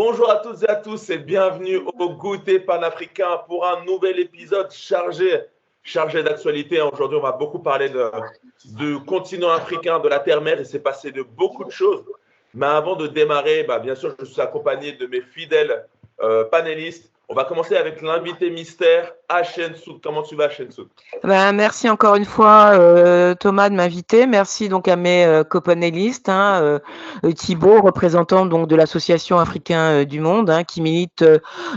Bonjour à toutes et à tous et bienvenue au Goûter panafricain pour un nouvel épisode chargé d'actualité. Aujourd'hui, on va beaucoup parler du continent africain, de la terre-mer. Il s'est passé de beaucoup de choses. Mais avant de démarrer, bien sûr, je suis accompagné de mes fidèles panélistes. On va commencer avec l'invité mystère, Ashen Soud. Comment tu vas, Ashen Soud? Merci encore une fois, Thomas, de m'inviter. Merci donc à mes copanélistes, Thibaut, représentant donc de l'Association africain du monde, qui milite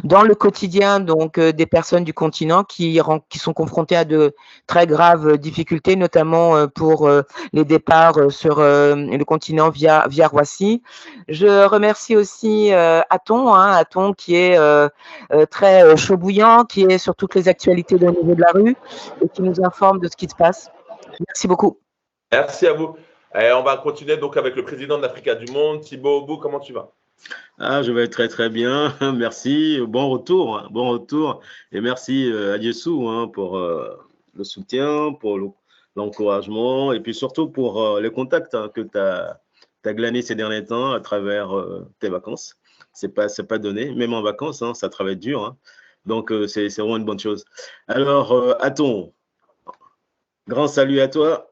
dans le quotidien donc des personnes du continent qui sont confrontées à de très graves difficultés, notamment pour les départs sur le continent via Roissy. Je remercie aussi Aton qui est très chaud bouillant, qui est sur toutes les actualités au niveau de la rue et qui nous informe de ce qui se passe. Merci beaucoup. Merci à vous. Et on va continuer donc avec le président de l'Africa du Monde, Thibaut Obou. Comment tu vas? Je vais très très bien, merci. Bon retour. Et merci à Diessou pour le soutien, pour l'encouragement et puis surtout pour les contacts que tu as glanés ces derniers temps à travers tes vacances. C'est pas donné, même en vacances, ça travaille dur. Donc c'est vraiment une bonne chose. Alors, Aton, grand salut à toi.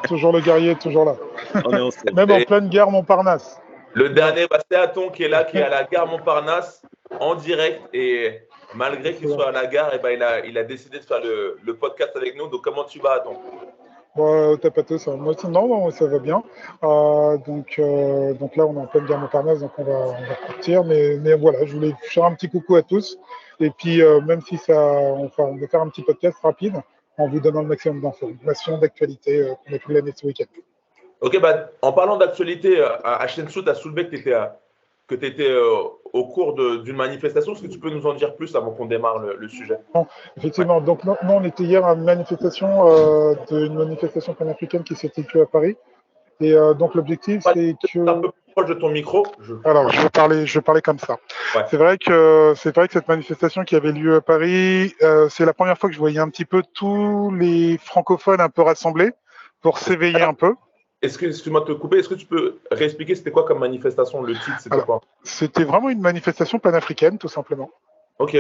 Toujours le guerrier, toujours là. On est ensemble. Même en pleine gare Montparnasse. Le dernier, c'est Aton qui est là, qui est à la gare Montparnasse en direct. Et malgré qu'il soit à la gare, il a décidé de faire le podcast avec nous. Donc, comment tu vas, Aton? T'as pas tout ça. Moi, non, ça va bien. Donc là, on est en pleine gare Montparnasse, donc on va partir. Mais voilà, je voulais faire un petit coucou à tous. Et puis, même si on va faire un petit podcast rapide en vous donnant le maximum d'informations, d'actualités qu'on a pu l'année ce week-end. Ok, en parlant d'actualité, Ashen Soud a soulevé que tu étais au cours d'une manifestation. Est-ce que tu peux nous en dire plus avant qu'on démarre le sujet? Effectivement. Ouais. Donc, nous, on était hier à une manifestation panafricaine qui s'est située à Paris. Et donc, l'objectif, c'est que… Un peu plus proche de ton micro. Alors, je vais parler comme ça. Ouais. C'est vrai que cette manifestation qui avait lieu à Paris, c'est la première fois que je voyais un petit peu tous les francophones un peu rassemblés pour s'éveiller un peu. Excuse-moi de te couper, est-ce que tu peux réexpliquer c'était quoi comme manifestation? Le titre, c'était quoi? C'était vraiment une manifestation panafricaine, tout simplement. Ok.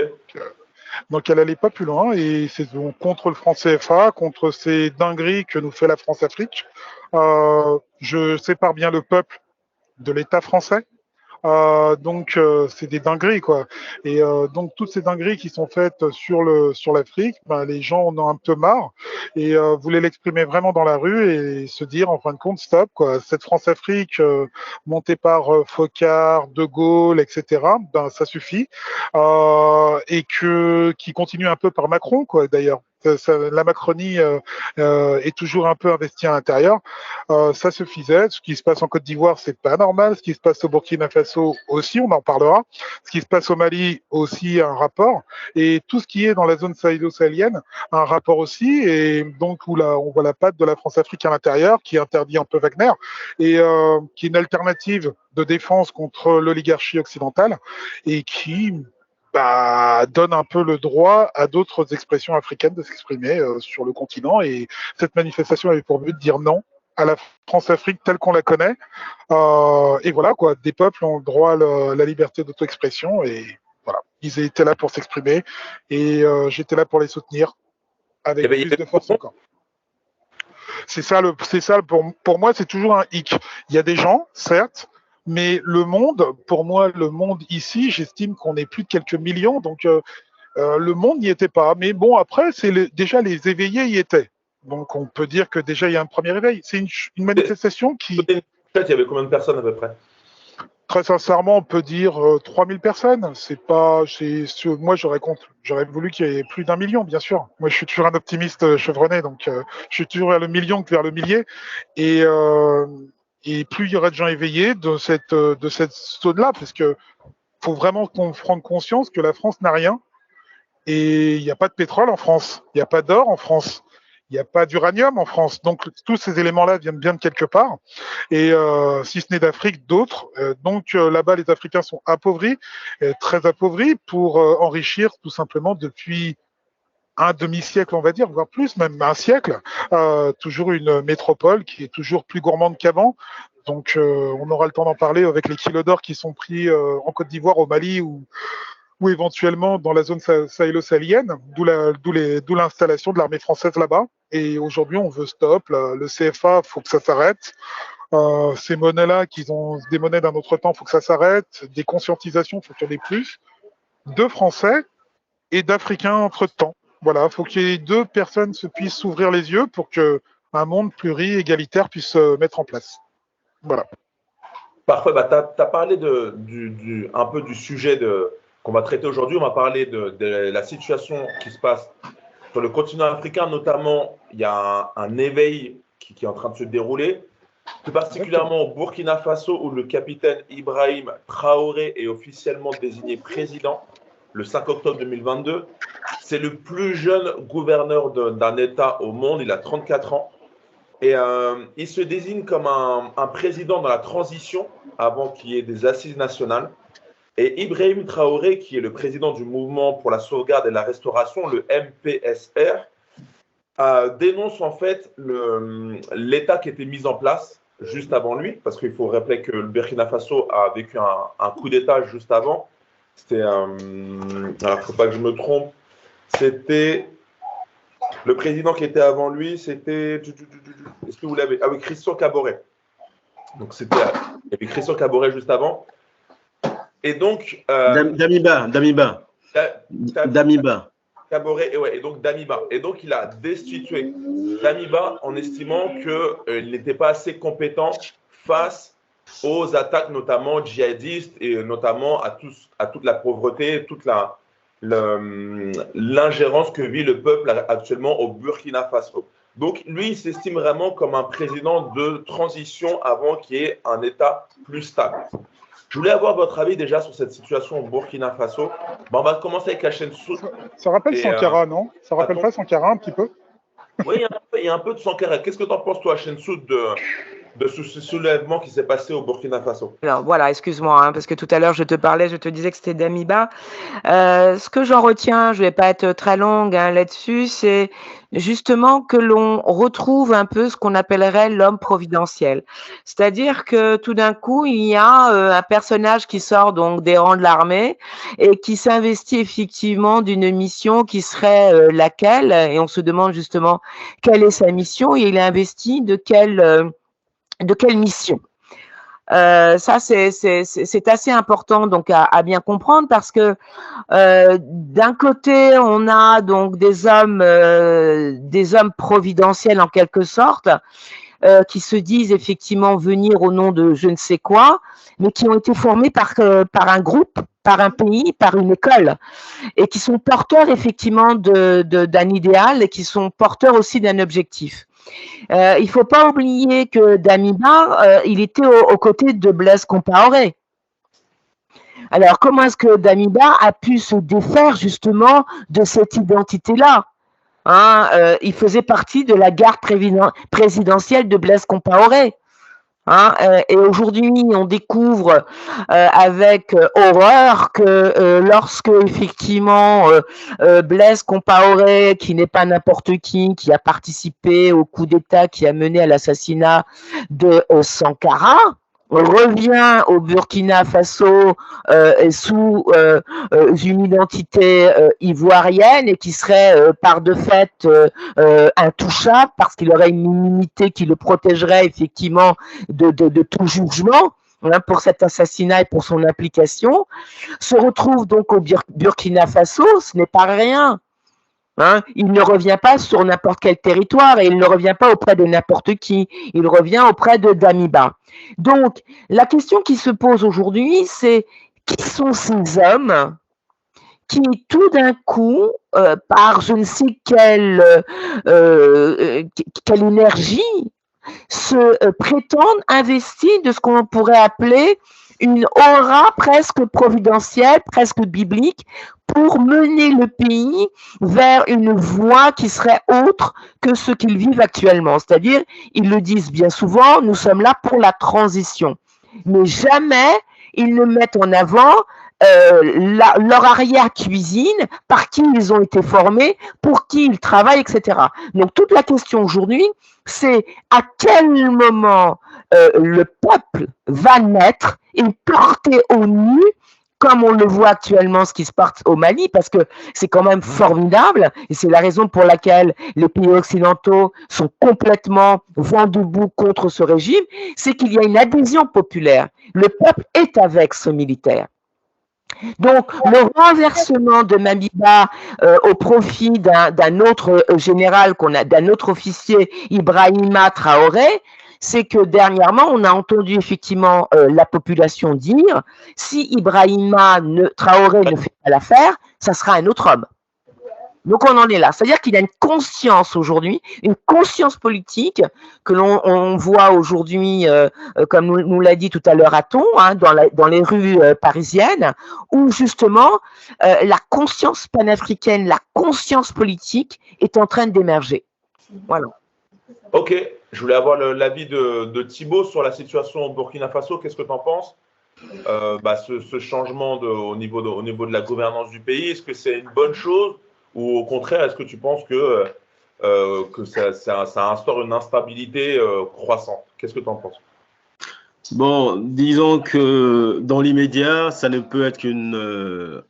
Donc elle n'allait pas plus loin et c'est donc contre le franc CFA, contre ces dingueries que nous fait la France-Afrique. Je sépare bien le peuple de l'État français. Donc c'est des dingueries quoi. Et donc toutes ces dingueries qui sont faites sur l'Afrique, les gens en ont un peu marre et voulaient l'exprimer vraiment dans la rue et se dire en fin de compte stop quoi. Cette France-Afrique montée par Foccart, De Gaulle, etc. Ça suffit et qui continue un peu par Macron quoi d'ailleurs. La Macronie est toujours un peu investie à l'intérieur. Ça suffisait. Ce qui se passe en Côte d'Ivoire, c'est pas normal. Ce qui se passe au Burkina Faso aussi, on en parlera. Ce qui se passe au Mali aussi, un rapport. Et tout ce qui est dans la zone sahélo-sahélienne, un rapport aussi. Et donc où on voit la patte de la France-Afrique à l'intérieur, qui interdit un peu Wagner et qui est une alternative de défense contre l'oligarchie occidentale et qui donne un peu le droit à d'autres expressions africaines de s'exprimer sur le continent. Et cette manifestation avait pour but de dire non à la France-Afrique telle qu'on la connaît. Et voilà, quoi, des peuples ont le droit à la liberté d'auto-expression. Et voilà, ils étaient là pour s'exprimer. Et j'étais là pour les soutenir avec plus de force encore. C'est ça, pour moi, c'est toujours un hic. Il y a des gens, certes, mais le monde, pour moi, le monde ici, j'estime qu'on est plus de quelques millions, donc le monde n'y était pas. Mais bon, après, déjà les éveillés y étaient. Donc on peut dire que déjà il y a un premier éveil. C'est une manifestation qui… Il y avait combien de personnes à peu près? Très sincèrement, on peut dire 3000 personnes. Moi, j'aurais voulu qu'il y ait plus d'1 million, bien sûr. Moi, je suis toujours un optimiste chevronné, donc je suis toujours vers le million que vers le millier. Et plus il y aura de gens éveillés de cette zone-là, parce que faut vraiment qu'on prenne conscience que la France n'a rien et il n'y a pas de pétrole en France, il n'y a pas d'or en France, il n'y a pas d'uranium en France. Donc tous ces éléments-là viennent bien de quelque part, et si ce n'est d'Afrique, d'autres. Donc là-bas, les Africains sont appauvris, très appauvris, pour enrichir tout simplement depuis un demi-siècle, on va dire, voire plus, même un siècle, toujours une métropole qui est toujours plus gourmande qu'avant. Donc, on aura le temps d'en parler avec les kilos d'or qui sont pris en Côte d'Ivoire, au Mali ou éventuellement dans la zone sahélo-sahélienne, d'où l'installation de l'armée française là-bas. Et aujourd'hui, on veut stop. Le CFA, faut que ça s'arrête. Ces monnaies-là, qui ont des monnaies d'un autre temps, faut que ça s'arrête. Des conscientisations, faut qu'il y en ait plus. De Français et d'Africains entre-temps. Voilà, faut qu'il y ait deux personnes se puissent s'ouvrir les yeux pour que un monde égalitaire puisse se mettre en place. Voilà. Parfait. Bah, tu as parlé un peu du sujet qu'on va traiter aujourd'hui. On va parler de la situation qui se passe sur le continent africain. Notamment, il y a un éveil qui est en train de se dérouler, plus particulièrement au Burkina Faso, où le capitaine Ibrahim Traoré est officiellement désigné président le 5 octobre 2022. C'est le plus jeune gouverneur d'un État au monde. Il a 34 ans. Et il se désigne comme un président dans la transition avant qu'il y ait des assises nationales. Et Ibrahim Traoré, qui est le président du mouvement pour la sauvegarde et la restauration, le MPSR, dénonce en fait l'État qui était mis en place juste avant lui, parce qu'il faut rappeler que le Burkina Faso a vécu un coup d'État juste avant. C'était, alors il ne faut pas que je me trompe, c'était le président qui était avant lui, c'était, est-ce que vous l'avez? Ah oui, Christian Caboret. Donc il y avait Christian Caboret juste avant. Et donc Damiba. Caboret, et donc Damiba. Et donc il a destitué Damiba en estimant qu'il n'était pas assez compétent face aux attaques notamment djihadistes et notamment à toute la pauvreté, toute l'ingérence que vit le peuple actuellement au Burkina Faso. Donc lui, il s'estime vraiment comme un président de transition avant qu'il y ait un État plus stable. Je voulais avoir votre avis déjà sur cette situation au Burkina Faso. On va commencer avec la chaîne Soud. Ça rappelle Sankara, non? Ça rappelle pas Sankara un petit peu? Oui, il y a un peu de Sankara. Qu'est-ce que tu en penses, toi, chaîne Soud, de ce soulèvement qui s'est passé au Burkina Faso? Alors voilà, excuse-moi, parce que tout à l'heure je te disais que c'était Damiba. Ce que j'en retiens, je vais pas être très longue là-dessus, c'est justement que l'on retrouve un peu ce qu'on appellerait l'homme providentiel. C'est-à-dire que tout d'un coup, il y a un personnage qui sort donc des rangs de l'armée et qui s'investit effectivement d'une mission qui serait laquelle, et on se demande justement quelle est sa mission, et il est investi de quelle mission. Ça, c'est assez important donc à bien comprendre, parce que d'un côté, on a donc des hommes providentiels en quelque sorte, qui se disent effectivement venir au nom de je ne sais quoi, mais qui ont été formés par un groupe, par un pays, par une école, et qui sont porteurs effectivement d'un idéal, et qui sont porteurs aussi d'un objectif. Il ne faut pas oublier que Damiba, il était aux côtés de Blaise Compaoré. Alors, comment est-ce que Damiba a pu se défaire justement de cette identité-là? Il faisait partie de la garde présidentielle de Blaise Compaoré. Et aujourd'hui, on découvre avec horreur que lorsque effectivement Blaise Compaoré, qui n'est pas n'importe qui a participé au coup d'État qui a mené à l'assassinat de Sankara, revient au Burkina Faso sous une identité ivoirienne, et qui serait par de fait intouchable, parce qu'il aurait une immunité qui le protégerait effectivement de tout jugement pour cet assassinat et pour son implication, se retrouve donc au Burkina Faso. Ce n'est pas rien. Il ne revient pas sur n'importe quel territoire, et il ne revient pas auprès de n'importe qui. Il revient auprès de Damiba. Donc, la question qui se pose aujourd'hui, c'est qui sont ces hommes qui, tout d'un coup, par je ne sais quelle énergie, se prétendent investis de ce qu'on pourrait appeler une aura presque providentielle, presque biblique, pour mener le pays vers une voie qui serait autre que ce qu'ils vivent actuellement. C'est-à-dire, ils le disent bien souvent, nous sommes là pour la transition. Mais jamais ils ne mettent en avant leur arrière-cuisine, par qui ils ont été formés, pour qui ils travaillent, etc. Donc toute la question aujourd'hui, c'est à quel moment le peuple va naître et porter au nu, comme on le voit actuellement, ce qui se passe au Mali, parce que c'est quand même formidable, et c'est la raison pour laquelle les pays occidentaux sont complètement vent debout contre ce régime, c'est qu'il y a une adhésion populaire. Le peuple est avec ce militaire. Donc, le renversement de Mamiba au profit d'un autre général, d'un autre officier, Ibrahima Traoré, c'est que dernièrement, on a entendu effectivement la population dire si Ibrahima Traoré ne fait pas l'affaire, ça sera un autre homme. Donc on en est là. C'est-à-dire qu'il y a une conscience aujourd'hui, une conscience politique que l'on voit aujourd'hui, comme nous l'a dit tout à l'heure Aton, hein, dans les rues parisiennes, où justement la conscience panafricaine, la conscience politique est en train d'émerger. Voilà. Ok, je voulais avoir l'avis de Thibaut sur la situation au Burkina Faso. Qu'est-ce que tu en penses? Ce changement au niveau de la gouvernance du pays, est-ce que c'est une bonne chose? Ou au contraire, est-ce que tu penses que ça instaure une instabilité croissante? Qu'est-ce que tu en penses? Bon, disons que dans l'immédiat, ça ne peut être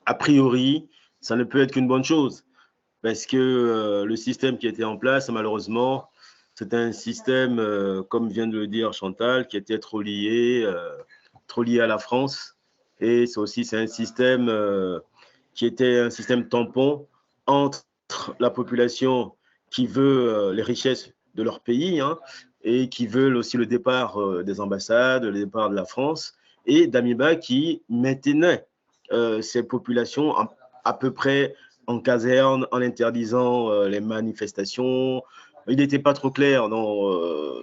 a priori, ça ne peut être qu'une bonne chose. Parce que le système qui était en place, malheureusement, c'est un système, comme vient de le dire Chantal, qui était trop lié à la France. Et c'est un système qui était un système tampon entre la population qui veut les richesses de leur pays, hein, et qui veulent aussi le départ des ambassades, le départ de la France, et Damiba qui maintenait ces populations à peu près en caserne, en interdisant les manifestations. Il n'était pas trop clair dans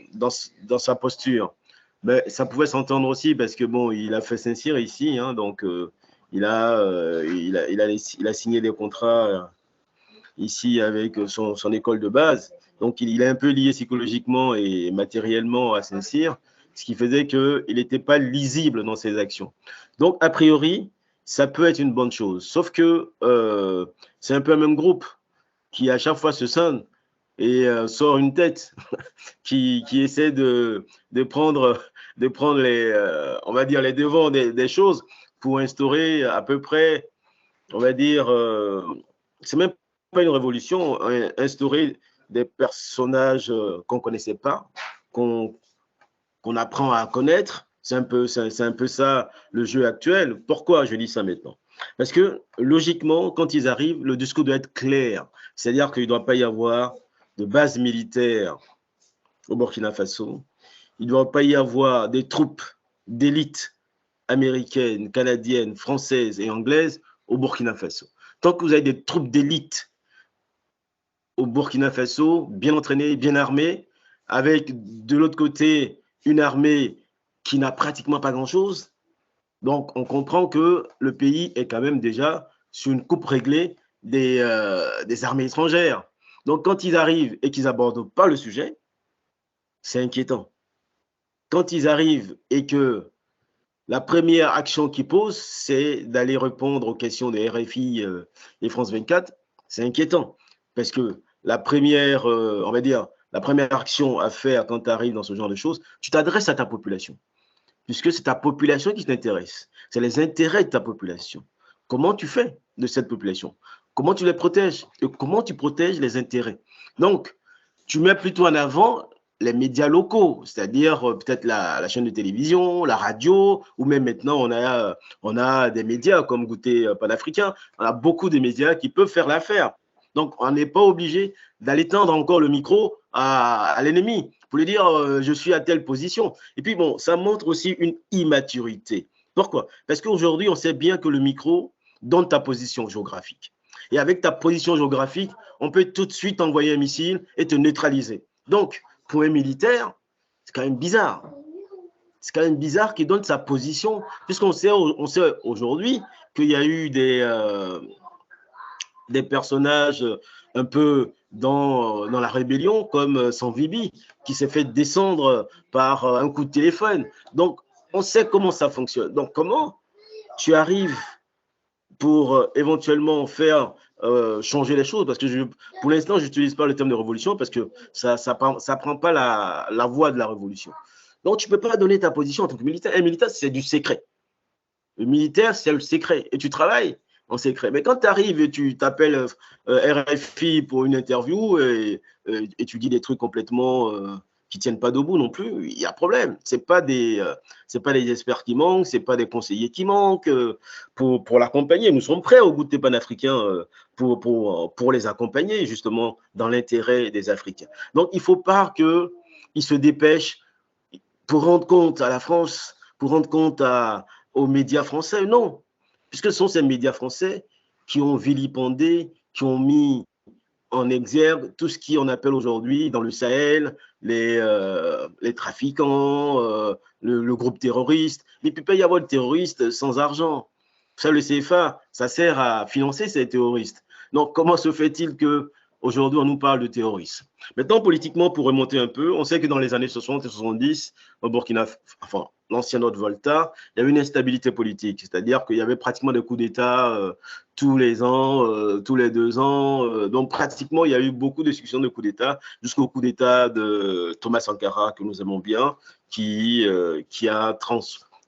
sa posture. Mais ça pouvait s'entendre aussi parce que bon, il a fait Saint-Cyr ici, hein, donc il a signé des contrats ici avec son école de base. Donc il est un peu lié psychologiquement et matériellement à Saint-Cyr, ce qui faisait qu'il n'était pas lisible dans ses actions. Donc a priori, ça peut être une bonne chose. Sauf que c'est un peu le même groupe qui à chaque fois se scinde et sort une tête qui essaie de prendre les, on va dire, les devants des choses pour instaurer à peu près, on va dire, c'est même pas une révolution, instaurer des personnages qu'on ne connaissait pas, qu'on apprend à connaître. C'est un peu ça le jeu actuel. Pourquoi je dis ça maintenant? Parce que logiquement, quand ils arrivent, le discours doit être clair. C'est-à-dire qu'il ne doit pas y avoir de base militaire au Burkina Faso. Il ne doit pas y avoir des troupes d'élite américaines, canadiennes, françaises et anglaises au Burkina Faso. Tant que vous avez des troupes d'élite au Burkina Faso, bien entraînées, bien armées, avec de l'autre côté une armée qui n'a pratiquement pas grand-chose, donc on comprend que le pays est quand même déjà sur une coupe réglée des armées étrangères. Donc quand ils arrivent et qu'ils n'abordent pas le sujet, c'est inquiétant. Quand ils arrivent et que la première action qu'ils posent, c'est d'aller répondre aux questions de RFI et France 24, c'est inquiétant. Parce que la première, on va dire, la première action à faire quand tu arrives dans ce genre de choses, tu t'adresses à ta population. Puisque c'est ta population qui t'intéresse. C'est les intérêts de ta population. Comment tu fais de cette population? Comment tu les protèges? Et comment tu protèges les intérêts? Donc, tu mets plutôt en avant les médias locaux, c'est-à-dire peut-être la chaîne de télévision, la radio, ou même maintenant, on a des médias comme Goûter Panafricain. On a beaucoup de médias qui peuvent faire l'affaire. Donc, on n'est pas obligé d'aller tendre encore le micro à l'ennemi pour lui dire je suis à telle position. Et puis, bon, ça montre aussi une immaturité. Pourquoi? Parce qu'aujourd'hui, on sait bien que le micro donne ta position géographique. Et avec ta position géographique, on peut tout de suite envoyer un missile et te neutraliser. Donc, pour un militaire, c'est quand même bizarre. C'est quand même bizarre qu'il donne sa position, puisqu'on sait aujourd'hui qu'il y a eu des personnages un peu dans la rébellion, comme Sanvibi, qui s'est fait descendre par un coup de téléphone. Donc, on sait comment ça fonctionne. Donc, comment tu arrives pour éventuellement faire changer les choses, parce que pour l'instant, je n'utilise pas le terme de révolution parce que ça prend pas la voie de la révolution. Donc, tu ne peux pas donner ta position en tant que militaire. Un militaire, c'est du secret. Le militaire, c'est le secret. Et tu travailles en secret. Mais quand tu arrives et tu t'appelles RFI pour une interview et tu dis des trucs complètement qui ne tiennent pas debout non plus, il y a problème. Ce n'est pas des experts qui manquent, ce n'est pas des conseillers qui manquent pour l'accompagner. Nous sommes prêts au goûter panafricain pour les accompagner justement dans l'intérêt des Africains. Donc, il ne faut pas qu'ils se dépêchent pour rendre compte à la France, pour rendre compte aux médias français. Non, puisque ce sont ces médias français qui ont vilipendé, qui ont mis en exergue tout ce qu'on appelle aujourd'hui dans le Sahel les trafiquants, le groupe terroriste. Mais il ne peut pas y avoir de terroristes sans argent. Ça, le CFA, ça sert à financer ces terroristes. Donc, comment se fait-il qu'aujourd'hui, on nous parle de terrorisme? Maintenant, politiquement, pour remonter un peu, on sait que dans les années 60 et 70, au Burkina, enfin, l'ancien Haute-Volta, il y avait une instabilité politique, c'est-à-dire qu'il y avait pratiquement des coups d'État tous les ans, tous les 2 ans. Donc, pratiquement, il y a eu beaucoup de successions de coups d'État, jusqu'au coup d'État de Thomas Sankara, que nous aimons bien, qui a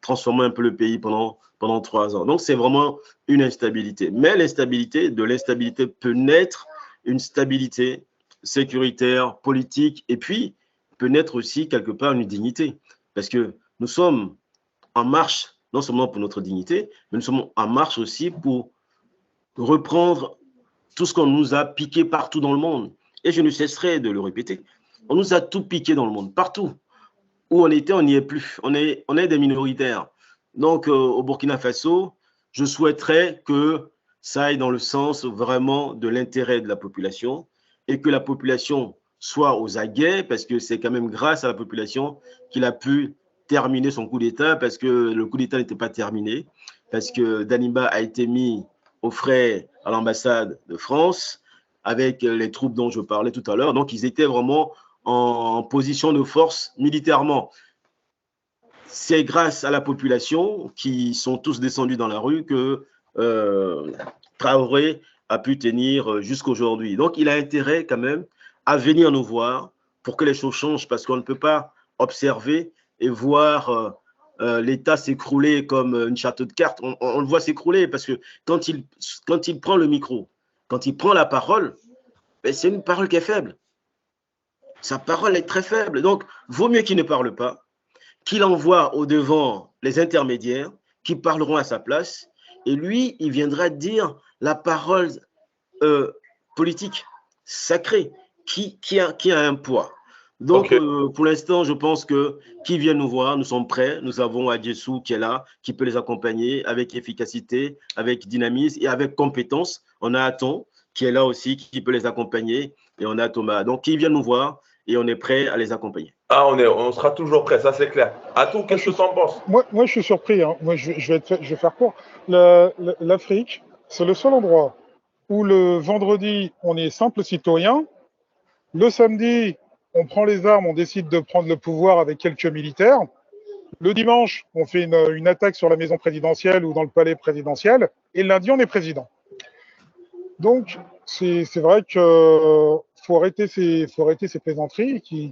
transformé un peu le pays pendant 3 ans. Donc, c'est vraiment une instabilité. Mais de l'instabilité peut naître une stabilité sécuritaire, politique, et puis peut naître aussi quelque part une dignité. Parce que nous sommes en marche, non seulement pour notre dignité, mais nous sommes en marche aussi pour reprendre tout ce qu'on nous a piqué partout dans le monde. Et je ne cesserai de le répéter. On nous a tout piqué dans le monde, partout. Où on était, on n'y est plus. On est des minoritaires. Donc, au Burkina Faso, je souhaiterais que ça aille dans le sens vraiment de l'intérêt de la population et que la population soit aux aguets, parce que c'est quand même grâce à la population qu'il a pu terminer son coup d'État, parce que le coup d'État n'était pas terminé, parce que Daniba a été mis au frais à l'ambassade de France avec les troupes dont je parlais tout à l'heure. Donc, ils étaient vraiment en position de force militairement. C'est grâce à la population qui sont tous descendus dans la rue que Traoré a pu tenir jusqu'aujourd'hui. Donc, il a intérêt quand même à venir nous voir pour que les choses changent, parce qu'on ne peut pas observer et voir l'État s'écrouler comme une château de cartes. On le voit s'écrouler parce que quand il prend le micro, quand il prend la parole, ben c'est une parole qui est faible. Sa parole est très faible. Donc, vaut mieux qu'il ne parle pas, qu'il envoie au-devant les intermédiaires qui parleront à sa place, et lui, il viendra dire la parole politique sacrée qui a un poids. Donc, pour l'instant, je pense que qu'ils viennent nous voir, nous sommes prêts. Nous avons Adjessou qui est là, qui peut les accompagner avec efficacité, avec dynamisme et avec compétence. On a Aton qui est là aussi, qui peut les accompagner, et on a Thomas. Donc, qu'ils viennent nous voir et on est prêt à les accompagner. Ah, on sera toujours prêt, ça c'est clair. Aton, qu'est-ce que tu en penses? Moi, je suis surpris. Hein. Moi, je vais faire court. L'Afrique, c'est le seul endroit où le vendredi, on est simple citoyen. Le samedi, on prend les armes, on décide de prendre le pouvoir avec quelques militaires. Le dimanche, on fait une attaque sur la maison présidentielle ou dans le palais présidentiel. Et le lundi, on est président. Donc, c'est vrai que faut arrêter ces plaisanteries qui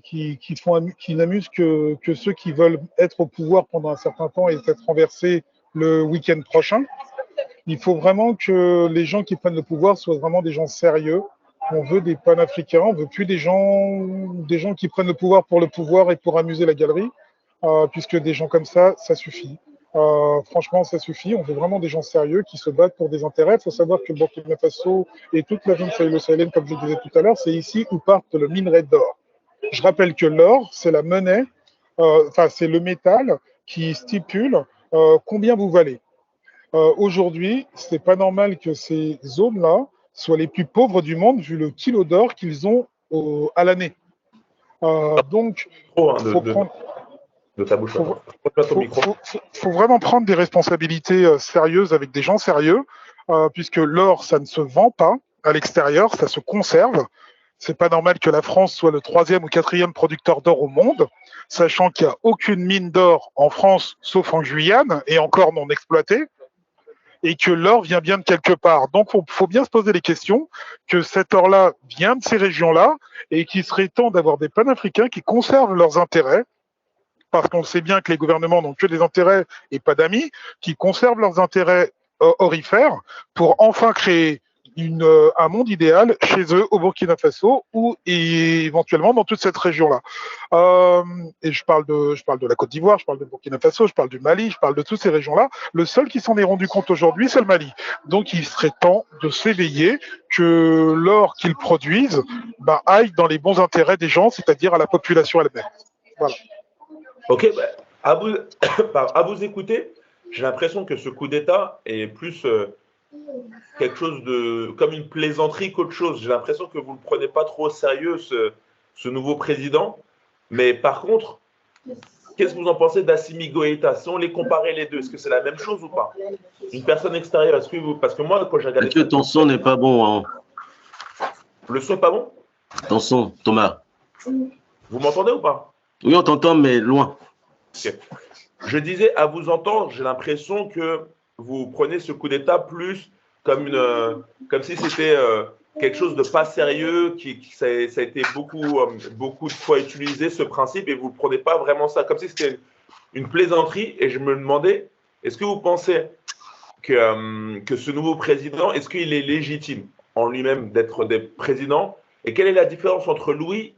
n'amusent que ceux qui veulent être au pouvoir pendant un certain temps et être renversés le week-end prochain. Il faut vraiment que les gens qui prennent le pouvoir soient vraiment des gens sérieux. On veut des panafricains, on veut plus des gens qui prennent le pouvoir et pour amuser la galerie, puisque des gens comme ça suffit. Franchement, ça suffit. On veut vraiment des gens sérieux qui se battent pour des intérêts. Il faut savoir que le Burkina Faso et toute la zone sahélo-sahélienne, comme je le disais tout à l'heure, c'est ici où partent le minerai d'or. Je rappelle que l'or, c'est la monnaie, c'est le métal qui stipule combien vous valez. Aujourd'hui, c'est pas normal que ces zones-là soient les plus pauvres du monde vu le kilo d'or qu'ils ont à l'année. Donc, faut prendre... de ta bouche. Faut vraiment prendre des responsabilités sérieuses avec des gens sérieux, puisque l'or, ça ne se vend pas à l'extérieur, ça se conserve. C'est pas normal que la France soit le 3e ou 4e producteur d'or au monde, sachant qu'il n'y a aucune mine d'or en France, sauf en Guyane, et encore non exploitée. et que l'or vient bien de quelque part. Donc, faut bien se poser les questions que cet or-là vient de ces régions-là et qu'il serait temps d'avoir des panafricains qui conservent leurs intérêts, parce qu'on sait bien que les gouvernements n'ont que des intérêts et pas d'amis, qui conservent leurs intérêts aurifères pour enfin créer un monde idéal chez eux au Burkina Faso ou éventuellement dans toute cette région-là. Et je parle de la Côte d'Ivoire, je parle de Burkina Faso, je parle du Mali, je parle de toutes ces régions-là. Le seul qui s'en est rendu compte aujourd'hui, c'est le Mali. Donc il serait temps de s'éveiller que l'or qu'ils produisent aille dans les bons intérêts des gens, c'est-à-dire à la population elle-même. Voilà. Ok, à vous écouter, j'ai l'impression que ce coup d'État est plus quelque chose comme une plaisanterie qu'autre chose. J'ai l'impression que vous ne le prenez pas trop au sérieux, ce nouveau président. Mais par contre, qu'est-ce que vous en pensez d'Assimi Goïta? Si on les comparait les deux, est-ce que c'est la même chose ou pas? Une personne extérieure, parce que moi, quand j'ai regardé... Mathieu, ton son n'est pas bon. Hein. Le son n'est pas bon? Ton son, Thomas. Vous m'entendez ou pas? Oui, on t'entend, mais loin. Okay. Je disais, à vous entendre, j'ai l'impression que vous prenez ce coup d'État plus comme si c'était quelque chose de pas sérieux, ça a été beaucoup de fois utilisé, ce principe, et vous ne prenez pas vraiment ça, comme si c'était une plaisanterie. Et je me demandais, est-ce que vous pensez que ce nouveau président, est-ce qu'il est légitime en lui-même d'être des présidents? Et quelle est la différence entre lui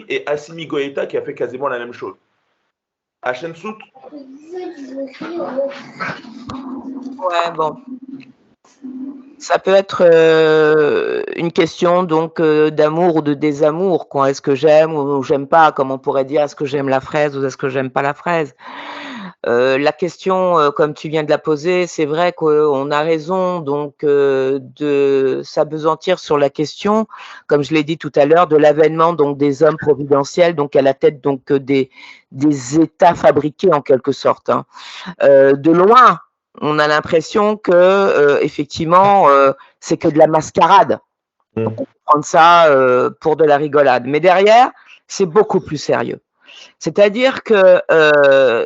et Assimi Goïta qui a fait quasiment la même chose? Hachem Sout? Ouais, bon. Ça peut être une question donc d'amour ou de désamour. Est-ce que j'aime ou j'aime pas? Comme on pourrait dire, est-ce que j'aime la fraise ou est-ce que j'aime pas la fraise? La question, comme tu viens de la poser, c'est vrai qu'on a raison donc de s'apesantir sur la question, comme je l'ai dit tout à l'heure, de l'avènement donc des hommes providentiels, donc à la tête donc des États fabriqués en quelque sorte. Hein. De loin, on a l'impression que effectivement, c'est que de la mascarade. On peut prendre ça pour de la rigolade, mais derrière, c'est beaucoup plus sérieux. C'est-à-dire que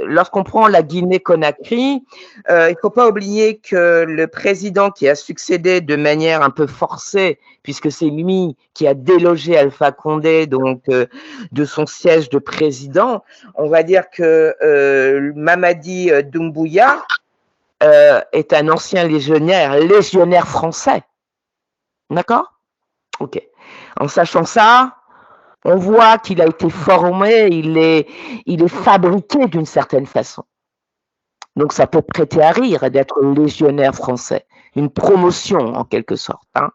lorsqu'on prend la Guinée-Conakry, il ne faut pas oublier que le président qui a succédé de manière un peu forcée, puisque c'est lui qui a délogé Alpha Condé donc de son siège de président, on va dire que Mamadi Doumbouya est un ancien légionnaire français. D'accord? Ok. En sachant ça, on voit qu'il a été formé, il est fabriqué d'une certaine façon. Donc ça peut prêter à rire d'être légionnaire français, une promotion en quelque sorte. Hein.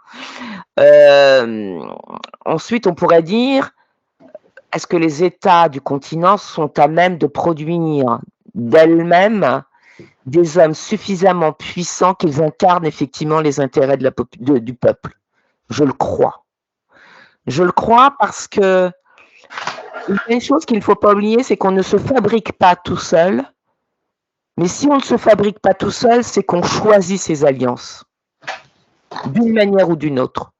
Ensuite, on pourrait dire, est-ce que les États du continent sont à même de produire d'elles-mêmes des hommes suffisamment puissants qu'ils incarnent effectivement les intérêts du peuple? Je le crois. Je le crois parce que une chose qu'il ne faut pas oublier, c'est qu'on ne se fabrique pas tout seul. Mais si on ne se fabrique pas tout seul, c'est qu'on choisit ses alliances, d'une manière ou d'une autre.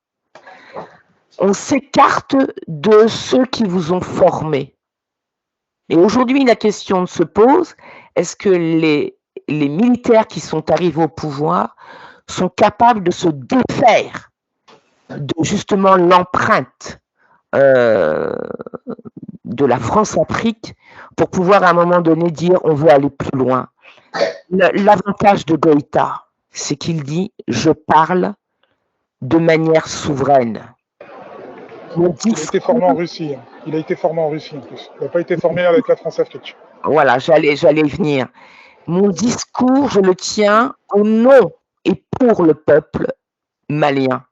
On s'écarte de ceux qui vous ont formé. Et aujourd'hui, la question se pose, est-ce que les militaires qui sont arrivés au pouvoir sont capables de se défaire de justement l'empreinte de la France-Afrique pour pouvoir à un moment donné dire on veut aller plus loin. L'avantage de Goïta, c'est qu'il dit je parle de manière souveraine. Il a été formé en Russie. Il a été formé en Russie en plus. Il n'a pas été formé avec la France-Afrique. Voilà, j'allais y venir. Mon discours, je le tiens au nom et pour le peuple malien.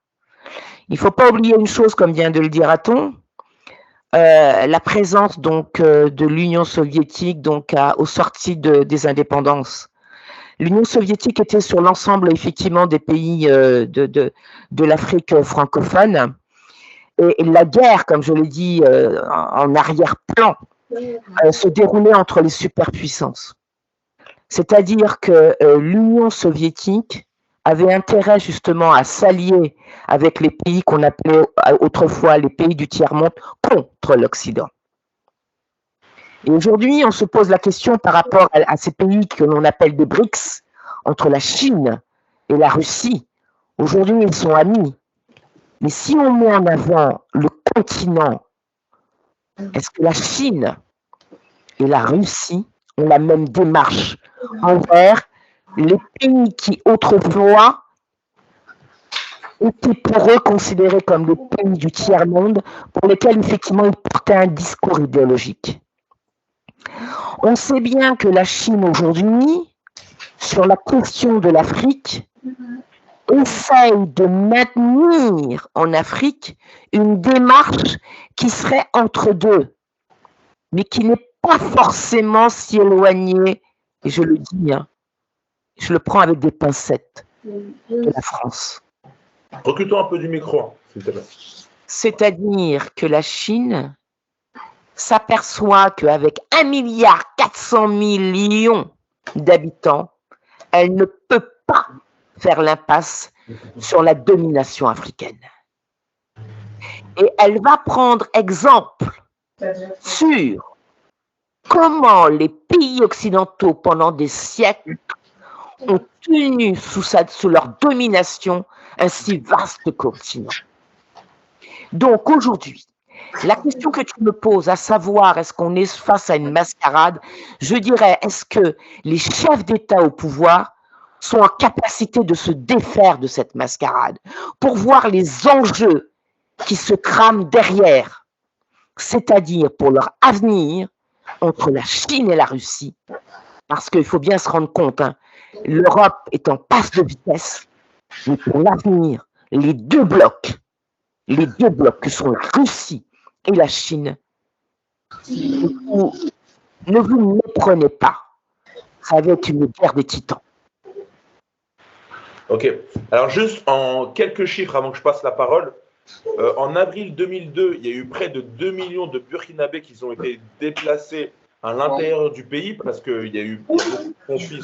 Il ne faut pas oublier une chose, comme vient de le dire Aton, la présence donc de l'Union soviétique donc aux sorties des indépendances. L'Union soviétique était sur l'ensemble effectivement des pays de l'Afrique francophone et la guerre, comme je l'ai dit en arrière-plan, se déroulait entre les superpuissances. C'est-à-dire que l'Union soviétique avait intérêt justement à s'allier avec les pays qu'on appelait autrefois les pays du tiers-monde contre l'Occident. Et aujourd'hui, on se pose la question par rapport à ces pays que l'on appelle des BRICS, entre la Chine, et la Russie, aujourd'hui, ils sont amis. Mais si on met en avant le continent, est-ce que la Chine et la Russie ont la même démarche envers les pays qui autrefois étaient pour eux considérés comme des pays du tiers-monde, pour lesquels effectivement ils portaient un discours idéologique? On sait bien que la Chine aujourd'hui, sur la question de l'Afrique, essaye de maintenir en Afrique une démarche qui serait entre deux, mais qui n'est pas forcément si éloignée, et je le dis, hein, je le prends avec des pincettes, de la France. Recule-toi un peu du micro, s'il te plaît. C'est-à-dire que la Chine s'aperçoit qu'avec 1,4 milliard d'habitants, elle ne peut pas faire l'impasse sur la domination africaine. Et elle va prendre exemple sur comment les pays occidentaux, pendant des siècles, ont tenu sous leur domination un si vaste continent. Donc aujourd'hui, la question que tu me poses, à savoir est-ce qu'on est face à une mascarade, je dirais, est-ce que les chefs d'État au pouvoir sont en capacité de se défaire de cette mascarade pour voir les enjeux qui se crament derrière, c'est-à-dire pour leur avenir entre la Chine et la Russie, parce qu'il faut bien se rendre compte, hein, l'Europe est en passe de vitesse, mais pour l'avenir, les deux blocs que sont la Russie et la Chine, ne vous méprenez pas, ça va être une guerre des titans. Ok. Alors, juste en quelques chiffres avant que je passe la parole. En avril 2002, il y a eu près de 2 millions de Burkinabés qui ont été déplacés à l'intérieur du pays parce qu'il y a eu beaucoup de conflits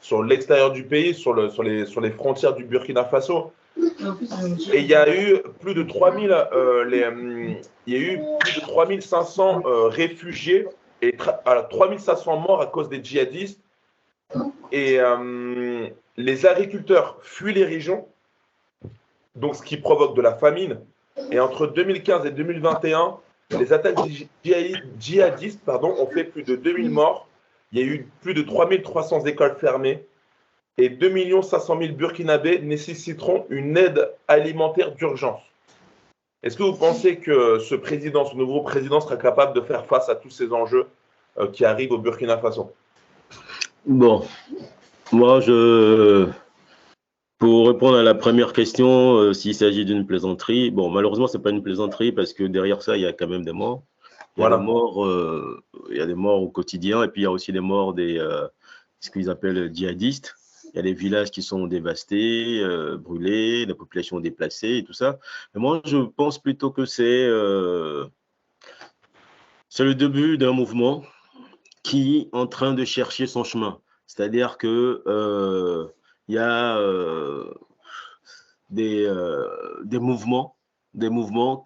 sur l'extérieur du pays, sur les frontières du Burkina Faso. Et il y a eu plus de 3500 réfugiés et 3500 morts à cause des djihadistes. Et les agriculteurs fuient les régions, donc ce qui provoque de la famine. Et entre 2015 et 2021, les attaques djihadistes ont fait plus de 2000 morts. Il y a eu plus de 3300 écoles fermées. Et 2 500 000 Burkinabés nécessiteront une aide alimentaire d'urgence. Est-ce que vous pensez que ce nouveau président sera capable de faire face à tous ces enjeux qui arrivent au Burkina Faso? Bon, moi, pour répondre à la première question, s'il s'agit d'une plaisanterie, bon, malheureusement, ce n'est pas une plaisanterie parce que derrière ça, il y a quand même des morts. Il y a des morts au quotidien et puis il y a aussi des morts ce qu'ils appellent djihadistes. Il y a des villages qui sont dévastés, brûlés, la population déplacée et tout ça. Mais moi, je pense plutôt que c'est le début d'un mouvement qui est en train de chercher son chemin. C'est-à-dire que il y a des mouvements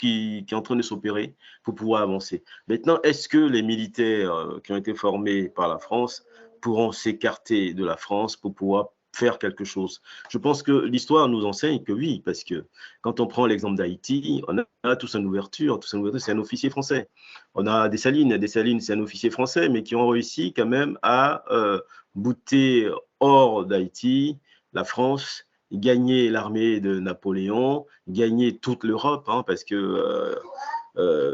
qui sont en train de s'opérer pour pouvoir avancer. Maintenant, est-ce que les militaires qui ont été formés par la France pourront s'écarter de la France pour pouvoir faire quelque chose? Je pense que l'histoire nous enseigne que oui, parce que quand on prend l'exemple d'Haïti, on a tous une ouverture, c'est un officier français. On a Dessalines, c'est un officier français, mais qui ont réussi quand même à bouter hors d'Haïti la France, gagner l'armée de Napoléon, gagner toute l'Europe, hein, parce que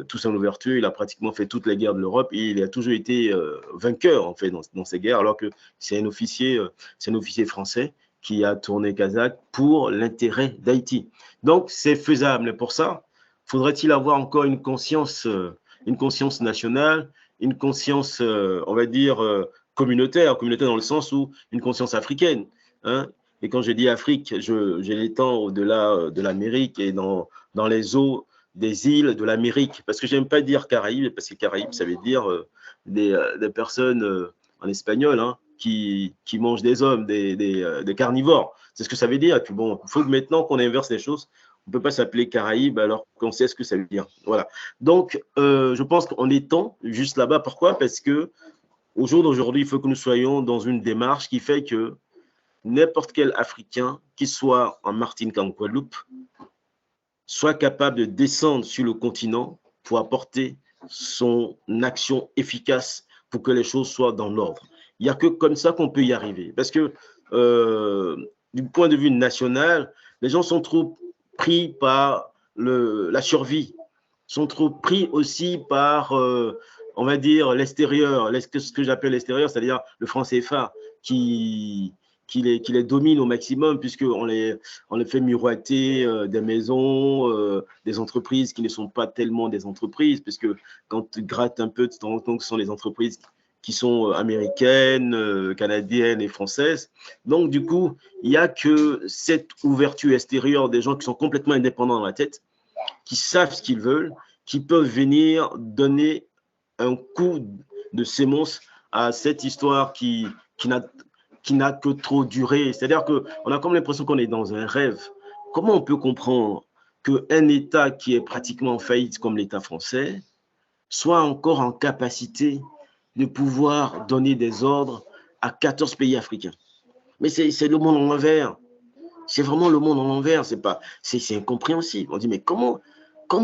Toussaint Louverture, il a pratiquement fait toutes les guerres de l'Europe et il a toujours été vainqueur en fait dans ces guerres, alors que c'est un officier français qui a tourné Kazakh pour l'intérêt d'Haïti. Donc c'est faisable, mais pour ça, faudrait-il avoir encore une conscience nationale, une conscience, on va dire, communautaire dans le sens où une conscience africaine, hein. Et quand je dis Afrique, j'ai l'étends au-delà de l'Amérique et dans les eaux des îles de l'Amérique, parce que j'aime pas dire Caraïbes, parce que Caraïbes, ça veut dire des personnes en espagnol, hein, qui mangent des hommes, des carnivores. C'est ce que ça veut dire. Et puis bon, il faut que maintenant qu'on inverse les choses, on ne peut pas s'appeler Caraïbes alors qu'on sait ce que ça veut dire. Voilà. Donc, je pense qu'on est temps juste là-bas. Pourquoi? Parce que au jour d'aujourd'hui, il faut que nous soyons dans une démarche qui fait que n'importe quel Africain, qu'il soit en Martinique ou en Guadeloupe, soit capable de descendre sur le continent pour apporter son action efficace pour que les choses soient dans l'ordre. Il n'y a que comme ça qu'on peut y arriver. Parce que du point de vue national, les gens sont trop pris par la survie, sont trop pris aussi par, on va dire, l'extérieur, ce que j'appelle l'extérieur, c'est-à-dire le franc CFA qui les domine au maximum, puisqu'on les fait miroiter des maisons, des entreprises qui ne sont pas tellement des entreprises, puisque quand tu grattes un peu, tu te rends compte que ce sont les entreprises qui sont américaines, canadiennes et françaises. Donc, du coup, il n'y a que cette ouverture extérieure des gens qui sont complètement indépendants dans la tête, qui savent ce qu'ils veulent, qui peuvent venir donner un coup de sémence à cette histoire qui n'a que trop duré. C'est-à-dire qu'on a comme l'impression qu'on est dans un rêve. Comment on peut comprendre qu'un État qui est pratiquement en faillite comme l'État français soit encore en capacité de pouvoir donner des ordres à 14 pays africains? Mais c'est le monde en l'envers. C'est vraiment le monde en l'envers. C'est incompréhensible. On dit, mais comment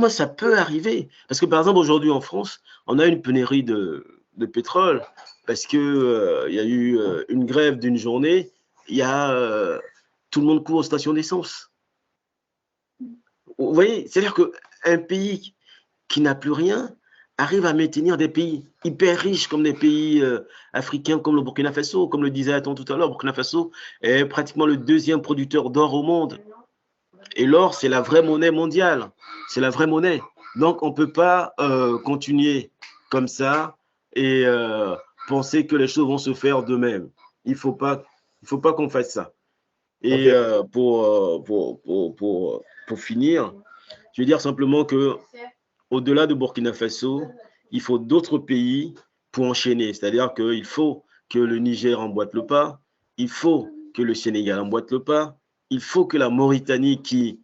ça peut arriver? Parce que, par exemple, aujourd'hui en France, on a une pénurie de pétrole parce qu'il y a eu une grève d'une journée. Tout le monde court aux stations d'essence. Vous voyez, c'est-à-dire qu'un pays qui n'a plus rien arrive à maintenir des pays hyper riches comme des pays africains comme le Burkina Faso. Comme le disait Atton tout à l'heure, Burkina Faso est pratiquement le deuxième producteur d'or au monde. Et l'or, c'est la vraie monnaie mondiale. C'est la vraie monnaie. Donc, on ne peut pas continuer comme ça et penser que les choses vont se faire d'eux-mêmes. Il ne faut pas qu'on fasse ça. Et pour finir, je veux dire simplement que au-delà de Burkina Faso, il faut d'autres pays pour enchaîner. C'est-à-dire qu'il faut que le Niger emboîte le pas, il faut que le Sénégal emboîte le pas, il faut que la Mauritanie, qui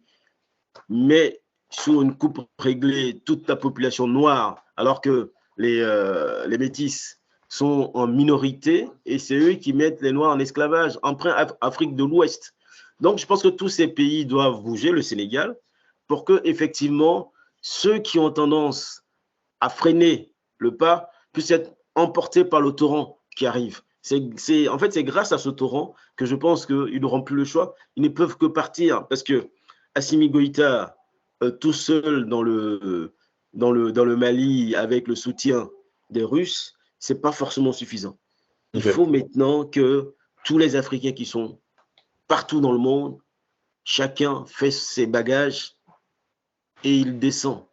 met sous une coupe réglée toute la population noire, alors que les métis sont en minorité, et c'est eux qui mettent les Noirs en esclavage, emprunt Afrique de l'Ouest. Donc, je pense que tous ces pays doivent bouger, le Sénégal, pour que effectivement ceux qui ont tendance à freiner le pas puissent être emportés par le torrent qui arrive. En fait, c'est grâce à ce torrent que je pense qu'ils n'auront plus le choix. Ils ne peuvent que partir parce que Assimi Goïta, tout seul dans le Mali, avec le soutien des Russes, ce n'est pas forcément suffisant. Il faut maintenant que tous les Africains qui sont partout dans le monde, chacun fait ses bagages et il descend,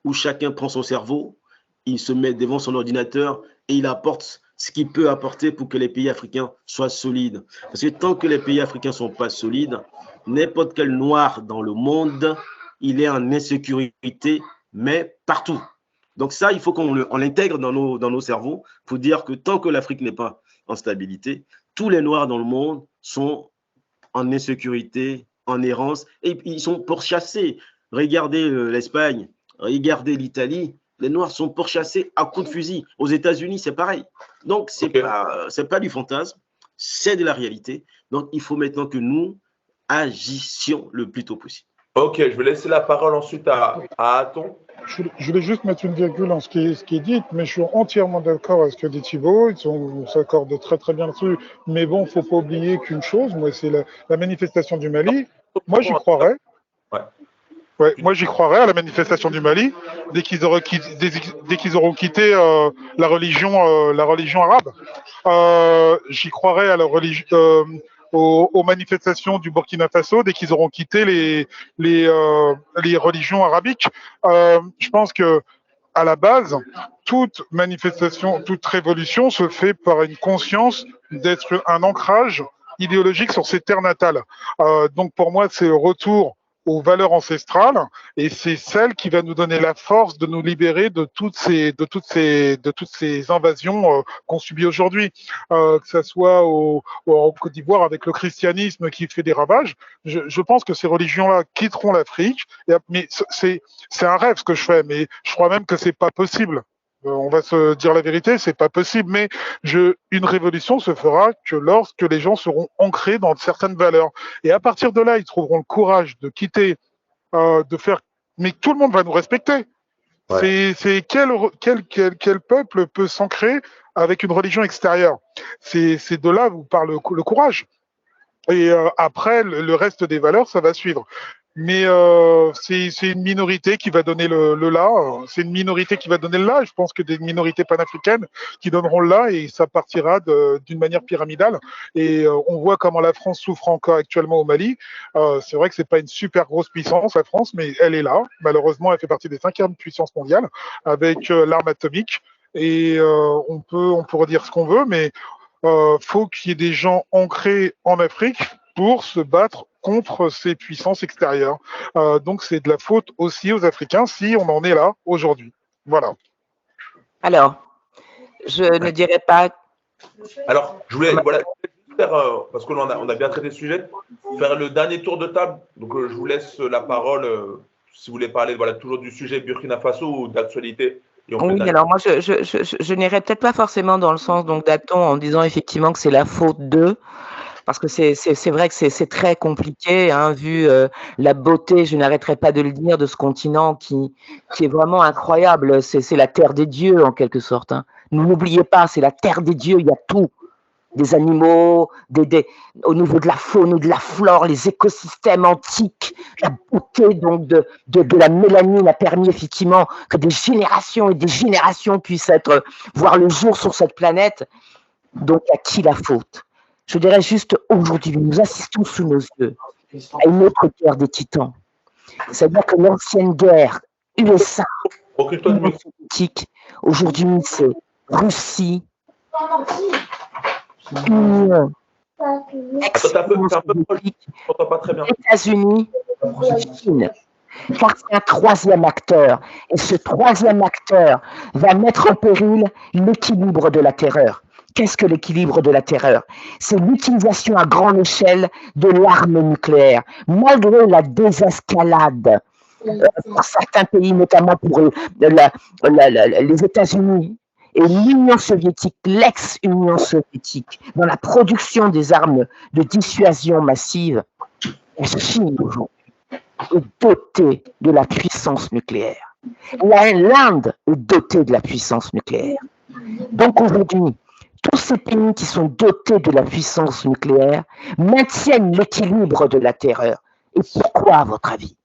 où chacun prend son cerveau, il se met devant son ordinateur et il apporte ce qu'il peut apporter pour que les pays africains soient solides. Parce que tant que les pays africains ne sont pas solides, n'importe quel noir dans le monde, il est en insécurité, mais partout. Donc ça, il faut qu'on l'intègre dans nos cerveaux pour dire que tant que l'Afrique n'est pas en stabilité, tous les noirs dans le monde sont en insécurité, en errance, et ils sont pourchassés. Regardez l'Espagne, regardez l'Italie, les Noirs sont pourchassés à coups de fusil. Aux États-Unis, c'est pareil. Donc, c'est pas du fantasme, c'est de la réalité. Donc, il faut maintenant que nous agissions le plus tôt possible. Ok, je vais laisser la parole ensuite à Atton. Je voulais juste mettre une virgule en ce qui est dit, mais je suis entièrement d'accord avec ce que dit Thibault. On s'accorde très très bien dessus. Mais bon, il ne faut pas oublier qu'une chose, moi, c'est la manifestation du Mali. Moi, j'y croirais. Ouais, moi, j'y croirais à la manifestation du Mali dès qu'ils auront quitté la religion arabe. J'y croirais à la religion. Aux manifestations du Burkina Faso dès qu'ils auront quitté les religions arabiques. Je pense que à la base, toute manifestation, toute révolution se fait par une conscience d'être un ancrage idéologique sur ses terres natales. Donc pour moi, c'est le retour aux valeurs ancestrales et c'est celle qui va nous donner la force de nous libérer de toutes ces invasions qu'on subit aujourd'hui, que ça soit en Côte d'Ivoire avec le christianisme qui fait des ravages. Je pense que ces religions-là quitteront l'Afrique, mais c'est un rêve ce que je fais, mais je crois même que c'est pas possible. On va se dire la vérité, c'est pas possible, mais une révolution se fera que lorsque les gens seront ancrés dans certaines valeurs. Et à partir de là, ils trouveront le courage de quitter, de faire. Mais tout le monde va nous respecter. Ouais. C'est quel peuple peut s'ancrer avec une religion extérieure? C'est de là où parle le courage. Et après, le reste des valeurs, ça va suivre. Mais c'est une minorité qui va donner le là. C'est une minorité qui va donner le là. Je pense que des minorités panafricaines qui donneront le là et ça partira d'une manière pyramidale. Et on voit comment la France souffre encore actuellement au Mali. C'est vrai que c'est pas une super grosse puissance, la France, mais elle est là. Malheureusement, elle fait partie des 5e puissances mondiales avec l'arme atomique. Et on pourrait dire ce qu'on veut, mais faut qu'il y ait des gens ancrés en Afrique pour se battre contre ces puissances extérieures. Donc c'est de la faute aussi aux Africains si on en est là aujourd'hui. Voilà. Alors, je ne dirais pas. Alors, je voulais faire, parce qu'on on a bien traité ce sujet, faire le dernier tour de table. Donc, je vous laisse la parole si vous voulez parler toujours du sujet Burkina Faso ou d'actualité. Oui, alors moi, je n'irais peut-être pas forcément dans le sens d'Acton en disant effectivement que c'est la faute d'eux. Parce que c'est vrai que c'est très compliqué, hein, vu la beauté, je n'arrêterai pas de le dire, de ce continent qui est vraiment incroyable. C'est la terre des dieux, en quelque sorte. Hein. N'oubliez pas, c'est la terre des dieux, il y a tout. Des animaux, au niveau de la faune ou de la flore, les écosystèmes antiques, la beauté donc de la mélanine a permis effectivement que des générations et des générations puissent voir le jour sur cette planète. Donc, à qui la faute? Je dirais juste aujourd'hui, nous assistons sous nos yeux à une autre guerre des titans. C'est-à-dire que l'ancienne guerre USA, soviétique, aujourd'hui c'est Russie, Union, États-Unis, Chine. Car c'est un troisième acteur. Et ce troisième acteur va mettre en péril l'équilibre de la terreur. Qu'est-ce que l'équilibre de la terreur? C'est l'utilisation à grande échelle de l'arme nucléaire. Malgré la désescalade pour certains pays, notamment pour les États-Unis et l'Union soviétique, l'ex-Union soviétique, dans la production des armes de dissuasion massive, la Chine aujourd'hui est dotée de la puissance nucléaire. L'Inde est dotée de la puissance nucléaire. Donc aujourd'hui, tous ces pays qui sont dotés de la puissance nucléaire maintiennent l'équilibre de la terreur. Et pourquoi, à votre avis?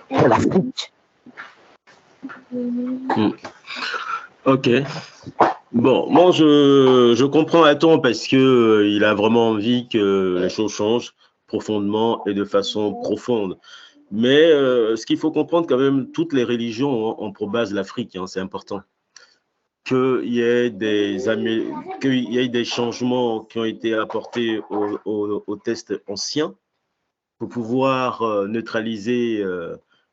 Pour l'Afrique. Ok. Bon, moi je comprends Aton parce que il a vraiment envie que les choses changent profondément et de façon profonde. Mais ce qu'il faut comprendre quand même, toutes les religions ont pour base l'Afrique, hein, c'est important. Qu'il y ait des changements qui ont été apportés au test ancien pour pouvoir neutraliser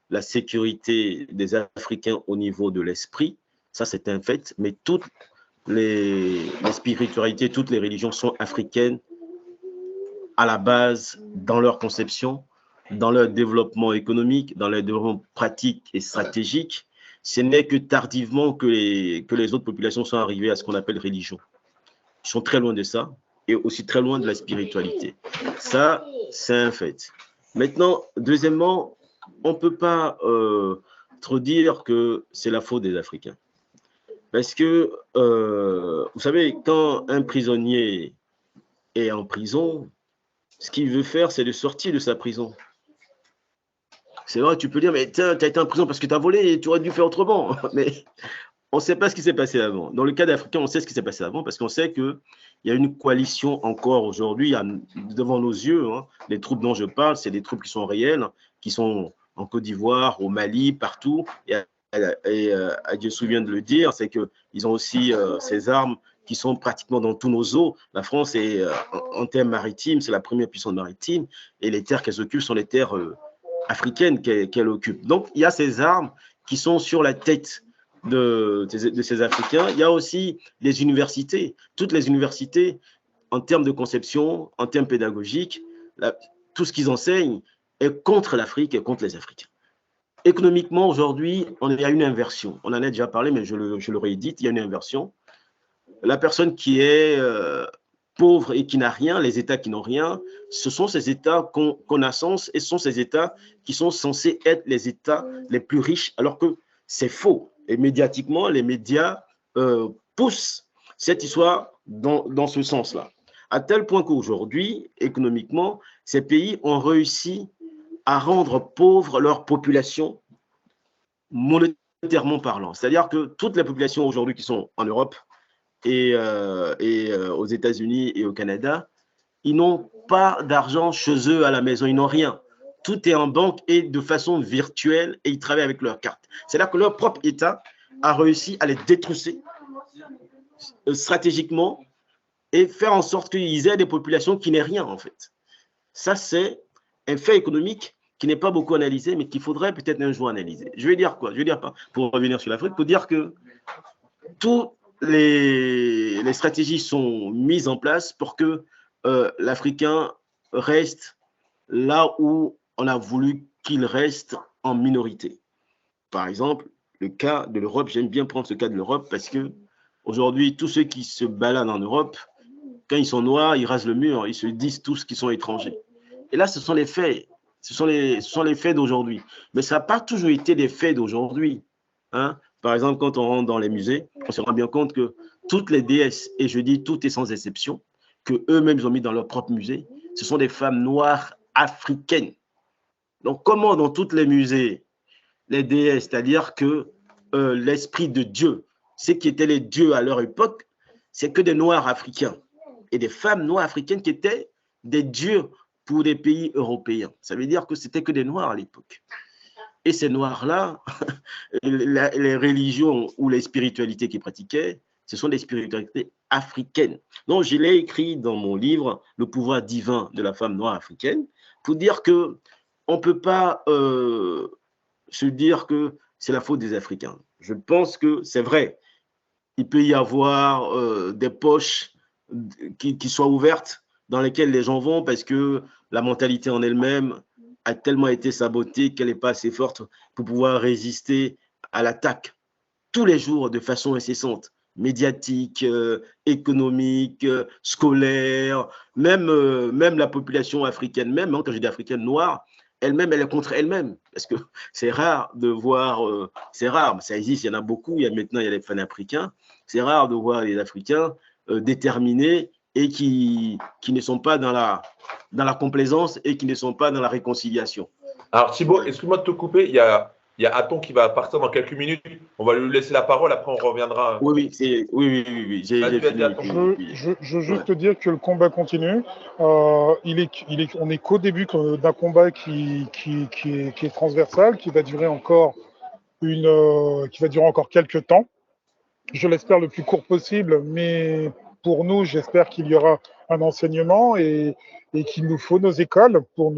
la sécurité des Africains au niveau de l'esprit. Ça, c'est un fait. Mais toutes les spiritualités, toutes les religions sont africaines à la base dans leur conception, dans leur développement économique, dans leur développement pratique et stratégique. Ce n'est que tardivement que les autres populations sont arrivées à ce qu'on appelle religion. Ils sont très loin de ça et aussi très loin de la spiritualité. Ça, c'est un fait. Maintenant, deuxièmement, on ne peut pas trop dire que c'est la faute des Africains. Parce que, vous savez, quand un prisonnier est en prison, ce qu'il veut faire, c'est de sortir de sa prison. C'est vrai, tu peux dire, mais tiens, tu as été en prison parce que tu as volé et tu aurais dû faire autrement. Mais on ne sait pas ce qui s'est passé avant. Dans le cas d'Africains, on sait ce qui s'est passé avant parce qu'on sait qu'il y a une coalition encore aujourd'hui devant nos yeux. Hein, les troupes dont je parle, c'est des troupes qui sont réelles, qui sont en Côte d'Ivoire, au Mali, partout. Et Adjessou vient de le dire, c'est qu'ils ont aussi ces armes qui sont pratiquement dans tous nos eaux. La France est, en termes maritimes, c'est la première puissance maritime et les terres qu'elle occupe sont les terres africaines qu'elle occupe. Donc, il y a ces armes qui sont sur la tête de ces Africains. Il y a aussi les universités. Toutes les universités, en termes de conception, en termes pédagogiques, tout ce qu'ils enseignent est contre l'Afrique et contre les Africains. économiquement, aujourd'hui, on est à une inversion. On en a déjà parlé, mais je le réédite, il y a une inversion. La personne qui est pauvre et qui n'a rien, les États qui n'ont rien, ce sont ces États qu'on a sens et ce sont ces États qui sont censés être les États les plus riches, alors que c'est faux. Et médiatiquement, les médias poussent cette histoire dans ce sens-là. À tel point qu'aujourd'hui, économiquement, ces pays ont réussi à rendre pauvres leur population monétairement parlant. C'est-à-dire que toutes les populations aujourd'hui qui sont en Europe et aux États-Unis et au Canada, ils n'ont pas d'argent chez eux à la maison, ils n'ont rien. Tout est en banque et de façon virtuelle et ils travaillent avec leurs cartes. C'est-à-dire que leur propre État a réussi à les détrousser stratégiquement et faire en sorte qu'ils aient des populations qui n'aient rien en fait. Ça, c'est un fait économique qui n'est pas beaucoup analysé, mais qu'il faudrait peut-être un jour analyser. Je vais dire quoi? Je vais dire, pour revenir sur l'Afrique, pour dire que toutes les stratégies sont mises en place pour que l'Africain reste là où on a voulu qu'il reste en minorité. Par exemple, le cas de l'Europe, j'aime bien prendre ce cas de l'Europe parce que aujourd'hui, tous ceux qui se baladent en Europe, quand ils sont noirs, ils rasent le mur, ils se disent tous qu'ils sont étrangers. Et là, ce sont les faits. Ce sont les faits d'aujourd'hui. Mais ça n'a pas toujours été des faits d'aujourd'hui. Hein? Par exemple, quand on rentre dans les musées, on se rend bien compte que toutes les déesses, et je dis toutes et sans exception, que eux-mêmes ont mis dans leur propre musée, ce sont des femmes noires africaines. Donc, comment dans tous les musées, les déesses, c'est-à-dire que l'esprit de Dieu, ceux qui étaient les dieux à leur époque, c'est que des noirs africains et des femmes noires africaines qui étaient des dieux pour des pays européens. Ça veut dire que c'était que des noirs à l'époque. Et ces noirs-là, les religions ou les spiritualités qu'ils pratiquaient, ce sont des spiritualités africaines. Donc, je l'ai écrit dans mon livre, Le pouvoir divin de la femme noire africaine, pour dire qu'on ne peut pas se dire que c'est la faute des Africains. Je pense que c'est vrai. Il peut y avoir des poches qui soient ouvertes dans lesquelles les gens vont parce que la mentalité en elle-même a tellement été sabotée qu'elle n'est pas assez forte pour pouvoir résister à l'attaque tous les jours de façon incessante, médiatique, économique, scolaire, même la population africaine, même quand je dis africaine noire, elle-même, elle est contre elle-même. Parce que c'est rare de voir, c'est rare, ça existe, il y en a beaucoup, maintenant il y a les panafricains, c'est rare de voir les Africains déterminés et qui ne sont pas dans la complaisance et qui ne sont pas dans la réconciliation. Alors Thibaut, excuse-moi de te couper, il y a Aton qui va partir dans quelques minutes. On va lui laisser la parole, après on reviendra. Oui, j'ai fini. Je veux juste te dire que le combat continue. On est qu'au début d'un combat qui est transversal, qui va durer encore quelques temps. Je l'espère le plus court possible, mais pour nous, j'espère qu'il y aura un enseignement et qu'il nous faut nos écoles pour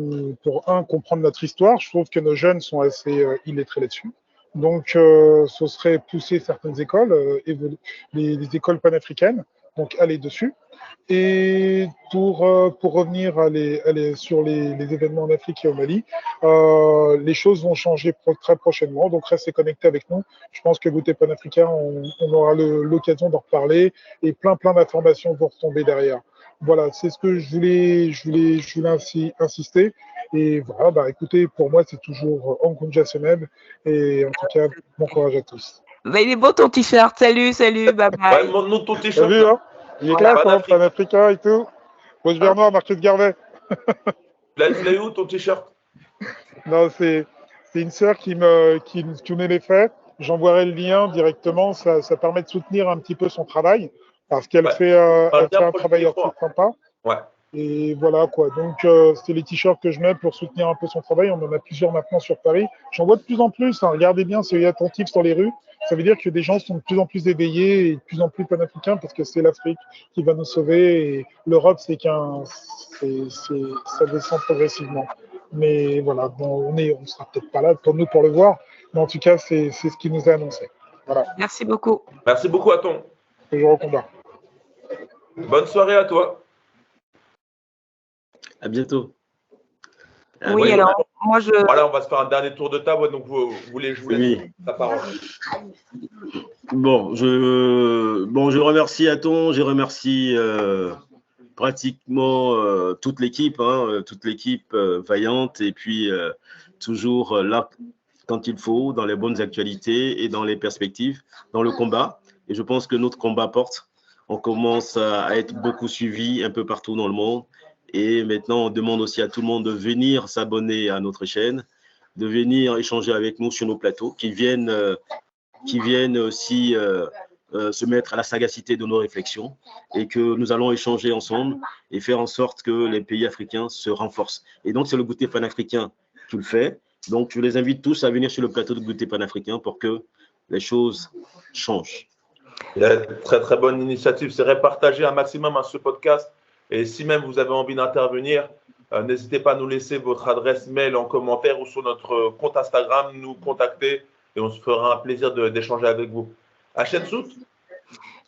comprendre notre histoire. Je trouve que nos jeunes sont assez illettrés là-dessus. Donc, ce serait pousser certaines écoles, les écoles panafricaines, donc aller dessus. Et pour revenir sur les événements en Afrique et au Mali, les choses vont changer très prochainement, donc restez connectés avec nous. Je pense que Goûter Panafricain, on aura l'occasion d'en reparler et plein d'informations vont retomber derrière. Voilà, c'est ce que je voulais ainsi insister. Et voilà, écoutez, pour moi, c'est toujours Nkunja Seneb. Et en tout cas, bon courage à tous. Il est beau ton t-shirt. Salut, bye bye. Ouais, montre-nous ton t-shirt. Salut, hein. Il est classe, Panafricain et tout. Rouge vert noir, marqué de Garvet. Tu l'as eu où ton t-shirt? Non, c'est une sœur qui me les fait. J'envoierai le lien directement. Ça permet de soutenir un petit peu son travail parce qu'elle fait un travail assez sympa. Ouais. Et voilà quoi. Donc c'est les t-shirts que je mets pour soutenir un peu son travail. On en a plusieurs maintenant sur Paris. J'en vois de plus en plus. Hein. Regardez bien, soyez attentifs sur les rues. Ça veut dire que des gens sont de plus en plus éveillés et de plus en plus panafricains parce que c'est l'Afrique qui va nous sauver et l'Europe ça descend progressivement. Mais voilà, bon, on sera peut-être pas là pour nous pour le voir, mais en tout cas c'est ce qui nous a annoncé. Voilà. Merci beaucoup. Merci beaucoup Aton. Toujours au combat. Bonne soirée à toi. À bientôt. Oui, Oui, alors moi je. voilà, on va se faire un dernier tour de table. Donc, je vous laisse Oui. la parole. Bon, je remercie Aton, je remercie pratiquement toute l'équipe, vaillante et puis toujours là quand il faut, dans les bonnes actualités et dans les perspectives, dans le combat. Et je pense que notre combat porte. On commence à être beaucoup suivi un peu partout dans le monde. Et maintenant, on demande aussi à tout le monde de venir s'abonner à notre chaîne, de venir échanger avec nous sur nos plateaux, qui viennent aussi se mettre à la sagacité de nos réflexions et que nous allons échanger ensemble et faire en sorte que les pays africains se renforcent. Et donc, c'est le goûter panafricain qui le fait. Donc, je les invite tous à venir sur le plateau de goûter panafricain pour que les choses changent. Très, très bonne initiative. C'est répartager un maximum à ce podcast. Et si même vous avez envie d'intervenir, n'hésitez pas à nous laisser votre adresse mail en commentaire ou sur notre compte Instagram, nous contacter et on se fera un plaisir d'échanger avec vous. Hachem Sout.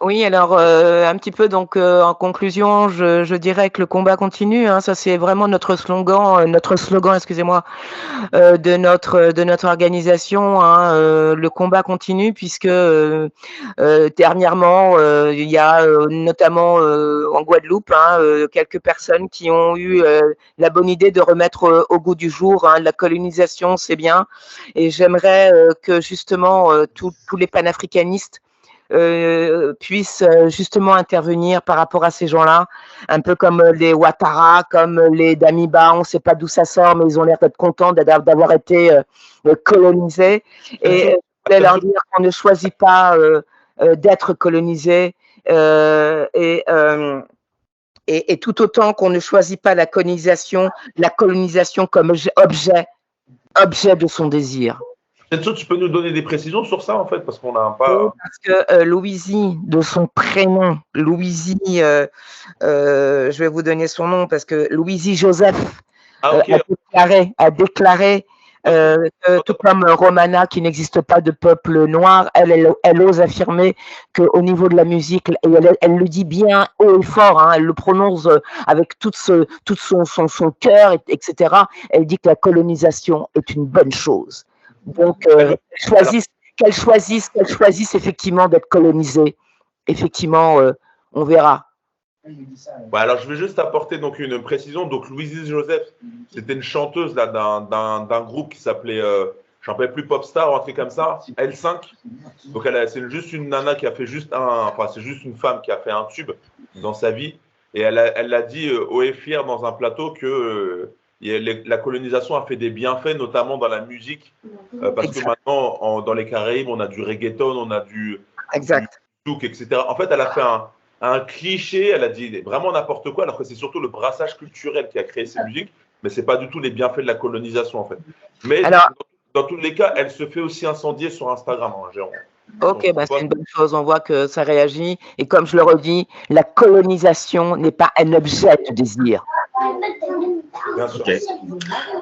Oui, alors un petit peu donc en conclusion, je dirais que le combat continue. Hein, ça c'est vraiment notre slogan, excusez-moi, de notre organisation. Hein, le combat continue puisque dernièrement il y a notamment en Guadeloupe quelques personnes qui ont eu la bonne idée de remettre au goût du jour la colonisation, c'est bien. Et j'aimerais que justement tous les panafricanistes puissent justement intervenir par rapport à ces gens-là, un peu comme les Ouattara, comme les Damiba, on ne sait pas d'où ça sort, mais ils ont l'air d'être contents d'avoir été colonisés. Et je voulais leur dire qu'on ne choisit pas d'être colonisé et tout autant qu'on ne choisit pas la colonisation comme objet de son désir. Tu peux nous donner des précisions sur ça, en fait, parce qu'on n'a pas… Oui, parce que Louisie, de son prénom, Louisie, je vais vous donner son nom, parce que Louisie Joseph a déclaré tout comme Romana, qui n'existe pas de peuple noir, elle ose affirmer qu'au niveau de la musique, elle le dit bien haut et fort, hein, elle le prononce avec tout son cœur, etc. Elle dit que la colonisation est une bonne chose. Donc, qu'elle choisisse effectivement d'être colonisée. Effectivement, on verra. Alors, je vais juste apporter donc une précision. Donc, Louisie Joseph, c'était une chanteuse là, d'un groupe qui s'appelait, je ne rappelle plus, Popstar ou un truc comme ça, L5. Donc, c'est juste une nana qui a fait c'est juste une femme qui a fait un tube dans sa vie. Et elle l'a dit haut et fier dans un plateau que la colonisation a fait des bienfaits, notamment dans la musique. Parce que maintenant, dans les Caraïbes, on a du reggaeton, on a du zouk, etc. En fait, elle a fait un cliché, elle a dit vraiment n'importe quoi, alors que c'est surtout le brassage culturel qui a créé ces musiques, mais ce n'est pas du tout les bienfaits de la colonisation, en fait. Mais dans tous les cas, elle se fait aussi incendier sur Instagram. Ok, c'est une bonne chose, on voit que ça réagit. Et comme je le redis, la colonisation n'est pas un objet de désir. Bien sûr. Okay.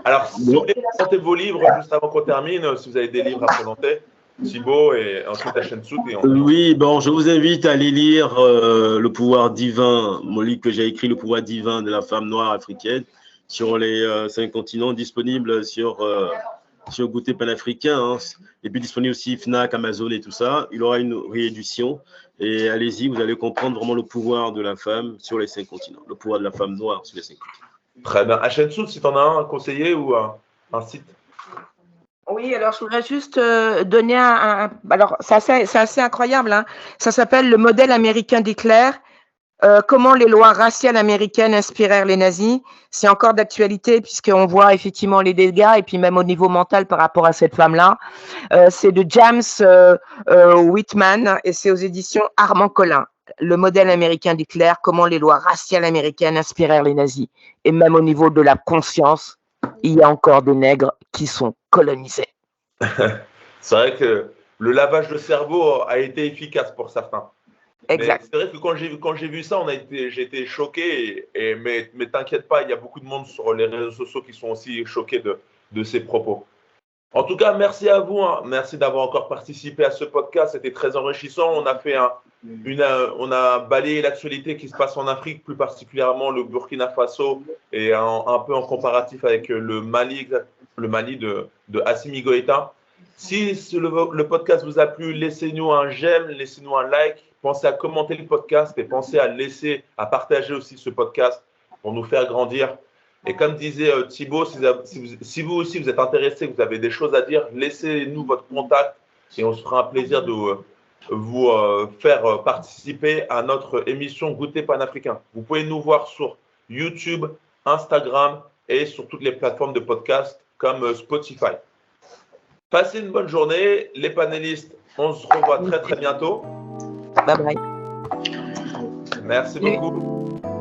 Alors, si vous voulez présenter vos livres, juste avant qu'on termine, si vous avez des livres à présenter, Thibaut et ensuite Hachem Sout. Oui, bon, je vous invite à aller lire Le pouvoir divin, mon livre que j'ai écrit, Le pouvoir divin de la femme noire africaine, sur les 5 continents, disponible sur Goûter panafricain, hein, et puis disponible aussi Fnac, Amazon et tout ça. Il aura une réédition et allez-y, vous allez comprendre vraiment le pouvoir de la femme sur les 5 continents, le pouvoir de la femme noire sur les 5 continents. Très bien. Hachem Sout, si tu en as un conseiller ou un site. Oui, alors je voudrais juste donner alors c'est assez incroyable, hein. Ça s'appelle Le modèle américain d'Hitler. Comment les lois raciales américaines inspirèrent les nazis. C'est encore d'actualité puisqu'on voit effectivement les dégâts et puis même au niveau mental par rapport à cette femme-là. C'est de James Whitman et c'est aux éditions Armand Collin. Le modèle américain d'Hitler, comment les lois raciales américaines inspirèrent les nazis. Et même au niveau de la conscience, il y a encore des nègres qui sont colonisés. C'est vrai que le lavage de cerveau a été efficace pour certains. Exact. C'est vrai que quand j'ai vu ça, j'ai été choqué. Mais t'inquiète pas, il y a beaucoup de monde sur les réseaux sociaux qui sont aussi choqués de ces propos. En tout cas, merci à vous. Merci d'avoir encore participé à ce podcast. C'était très enrichissant. On a fait on a balayé l'actualité qui se passe en Afrique, plus particulièrement le Burkina Faso et un peu en comparatif avec le Mali de Assimi Goïta. Si le podcast vous a plu, laissez-nous un j'aime, laissez-nous un like. Pensez à commenter le podcast et pensez à partager aussi ce podcast pour nous faire grandir. Et comme disait Thibaut, si vous aussi vous êtes intéressé, que vous avez des choses à dire, laissez-nous votre contact et on se fera un plaisir de vous faire participer à notre émission Goûter Panafricain. Vous pouvez nous voir sur YouTube, Instagram et sur toutes les plateformes de podcast comme Spotify. Passez une bonne journée, les panélistes. On se revoit très très bientôt. Bye bye. Merci beaucoup.